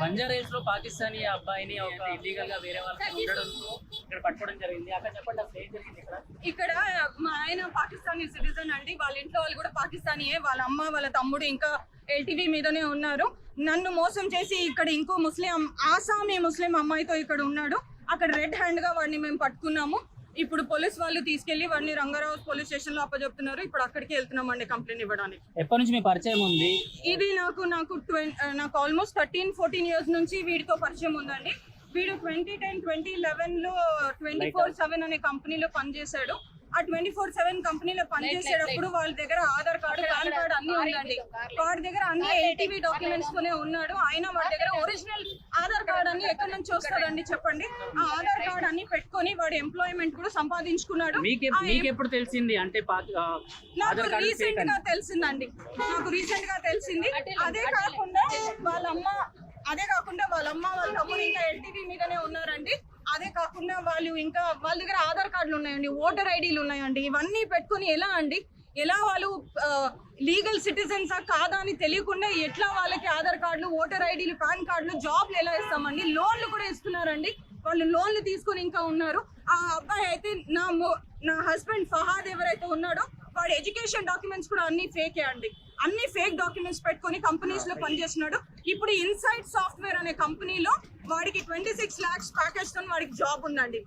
Banjara hills లో పాకిస్తానీ అబ్బాయిని ఒక ఇల్లీగల్ గా వేరే వాళ్ళకి ఉండడంతో ఇక్కడ పట్టుకోవడం జరిగింది. అక్కడ చెప్పండి అసలు ఏం జరిగింది ఇక్కడ మా ఆయన పాకిస్తానీ సిటిజన్ అండి. వాళ్ళ ఇంట్లో వాళ్ళు కూడా పాకిస్తానీయే. వాళ్ళ అమ్మ వాళ్ళ తమ్ముడు ఇంకా ఎల్టీవీ మీదనే ఉన్నారు. నన్ను మోసం చేసి ఇక్కడ ఇంకో ముస్లిం ఆసామీ ముస్లిం అమ్మాయితో ఇక్కడ ఉన్నాడు. అక్కడ రెడ్ హ్యాండ్ గా వాడిని మేము పట్టుకున్నాము. ఇప్పుడు పోలీస్ వాళ్ళు తీసుకెళ్లి వాడిని రంగారావు పోలీస్ స్టేషన్ లో అప్పచెప్తున్నారు. ఇప్పుడు అక్కడికి వెళ్తున్నామండి కంప్లైంట్ ఇవ్వడానికి. ఎప్పటి నుంచి మీ పరిచయం ఉంది? ఇది నాకు ఆల్మోస్ట్ 13-14 ఇయర్స్ నుంచి వీడితో పరిచయం ఉందండి. వీడు 2010, 2011 లో 24/7 అనే కంపెనీలో పనిచేశాడు. ఆ 24/7 కంపెనీలో పనిచేసేటప్పుడు వాళ్ళ దగ్గర ఆధార్ కార్డు, పాన్ కార్డు అన్ని ఉందండి. వాడి దగ్గర అన్ని ఎల్టీవీ డాక్యుమెంట్స్ తోనే ఉన్నాడు. ఆయన వాడి దగ్గర ఒరిజినల్ ఆధార్ కార్డు అన్ని ఎక్కడి నుంచి వస్తుందండి చెప్పండి. ఆ ఆధార్ కార్డు అన్ని పెట్టుకొని వాడి ఎంప్లాయ్మెంట్ కూడా సంపాదించుకున్నాడు. ఎప్పుడు తెలిసింది అంటే? నాకు రీసెంట్ గా తెలిసిందండి. అదే కాకుండా వాళ్ళ అమ్మ వాళ్ళ తమ్ముడు ఇంకా ఎల్టీవీ మీదనే ఉన్నారండి. అదే కాకుండా వాళ్ళ దగ్గర ఆధార్ కార్డులు ఉన్నాయండి, ఓటర్ ఐడీలు ఉన్నాయండి. ఇవన్నీ పెట్టుకుని ఎలా వాళ్ళు లీగల్ సిటిజన్సా కాదా అని తెలియకుండా ఎట్లా వాళ్ళకి ఆధార్ కార్డులు, ఓటర్ ఐడీలు, పాన్ కార్డులు, జాబ్లు ఎలా ఇస్తామండి? లోన్లు కూడా ఇస్తున్నారండి. వాళ్ళు లోన్లు తీసుకుని ఇంకా ఉన్నారు. ఆ అబ్బాయి అయితే నా హస్బెండ్ ఫహాద్ ఎవరైతే ఉన్నాడో వాడి ఎడ్యుకేషన్ డాక్యుమెంట్స్ కూడా అన్ని ఫేకే అండి. అన్ని ఫేక్ డాక్యుమెంట్స్ పెట్టుకుని కంపెనీస్ లో పనిచేస్తున్నాడు. ఇప్పుడు ఇన్సైట్ సాఫ్ట్వేర్ అనే కంపెనీలో వాడికి 26 lakhs ప్యాకేజ్ తో వాడికి జాబ్ ఉందండి.